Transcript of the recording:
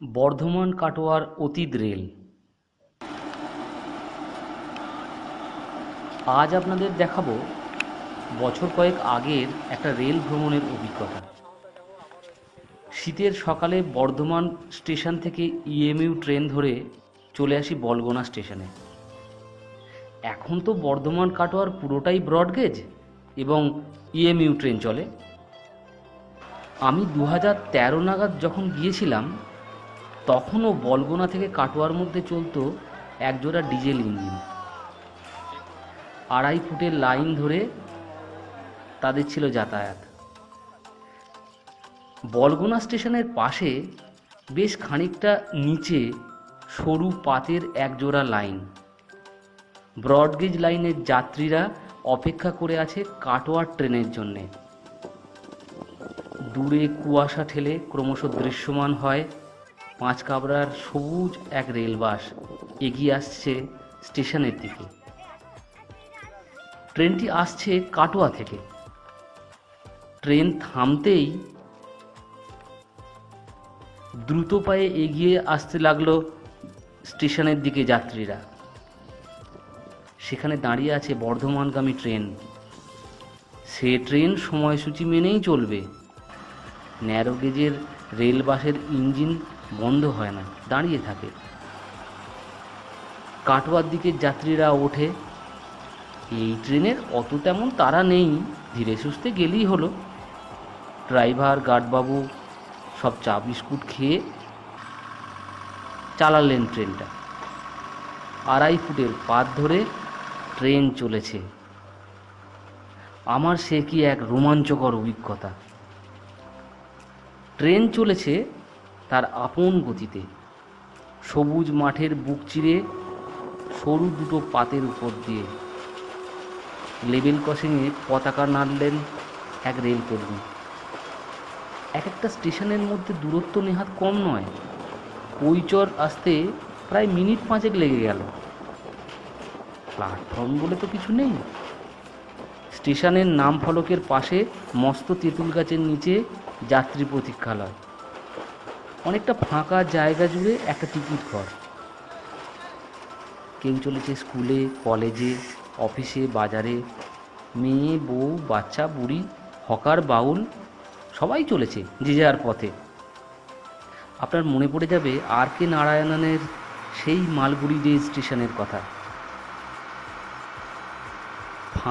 বর্ধমান কাটোয়ার অতীত রেল। আজ আপনাদের দেখাবো বছর কয়েক আগের একটা রেল ভ্রমণের অভিজ্ঞতা। শীতের সকালে বর্ধমান স্টেশন থেকে ইএমইউ ট্রেন ধরে চলে আসি বলগোনা স্টেশনে। এখন তো বর্ধমান কাটোয়ার পুরোটাই ব্রডগেজ এবং ইএমইউ ট্রেন চলে। আমি 2013 নাগাদ যখন গিয়েছিলাম তখনও বলগোনা থেকে কাটোয়ার মধ্যে চলতো একজোড়া ডিজেল ইঞ্জিন। 2.5 ফুটের লাইন ধরে তাদের ছিল যাতায়াত। বলগোনা স্টেশনের পাশে বেশ খানিকটা নিচে সরু পাতের একজোড়া লাইন। ব্রডগেজ লাইনের যাত্রীরা অপেক্ষা করে আছে কাটোয়ার ট্রেনের জন্যে। দূরে কুয়াশা ঠেলে ক্রমশ দৃশ্যমান হয় 5 কাবরার সবুজ এক রেলবাস এগিয়ে আসছে স্টেশনের দিকে। ট্রেনটি আসছে কাটোয়া থেকে। ট্রেন থামতেই দ্রুত পায়ে এগিয়ে আসতে লাগলো স্টেশনের দিকে যাত্রীরা। সেখানে দাঁড়িয়ে আছে বর্ধমানগামী ট্রেন। সে ট্রেন সময়সূচি মেনেই চলবে। ন্যারো গেজের রেলবাসের ইঞ্জিন বন্ধ হয় না, দাঁড়িয়ে থাকে। কাটোয়ার দিকে যাত্রীরা ওঠে। এই ট্রেনের অত তেমন তাড়া নেই, ধীরে সুস্থে গেলেই হলো। ড্রাইভার গার্ডবাবু সব চা বিস্কুট খেয়ে চালালেন ট্রেনটা। 2.5 ফুটের পাত ধরে ট্রেন চলেছে। আমার সে কি এক রোমাঞ্চকর অভিজ্ঞতা। ট্রেন চলেছে তার আপন গতিতে। সবুজ মাঠের বুক চিরে সরু দুটো পাতের উপর দিয়ে লেভেল ক্রসিংয়ে পতাকা নাড়লেন এক রেলকর্মী। এক একটা স্টেশনের মধ্যে দূরত্ব নেহাত কম নয়। কৈচর আসতে প্রায় মিনিট 5 লেগে গেল। প্ল্যাটফর্ম বলে তো কিছু নেই। স্টেশনের নাম ফলকের পাশে মস্ত তেঁতুল গাছের নিচে যাত্রী প্রতীক্ষালয়। অনেকটা ফাঁকা জায়গা জুড়ে একটা টিকিট ঘর। কেউ চলেছে স্কুলে, কলেজে, অফিসে, বাজারে। মেয়ে, বউ, বাচ্চা, বুড়ি, হকার, বাউল সবাই চলেছে যে যার পথে। আপনার মনে পড়ে যাবে আর কে নারায়ণনের সেই মালগুড়ি রেল স্টেশনের কথা।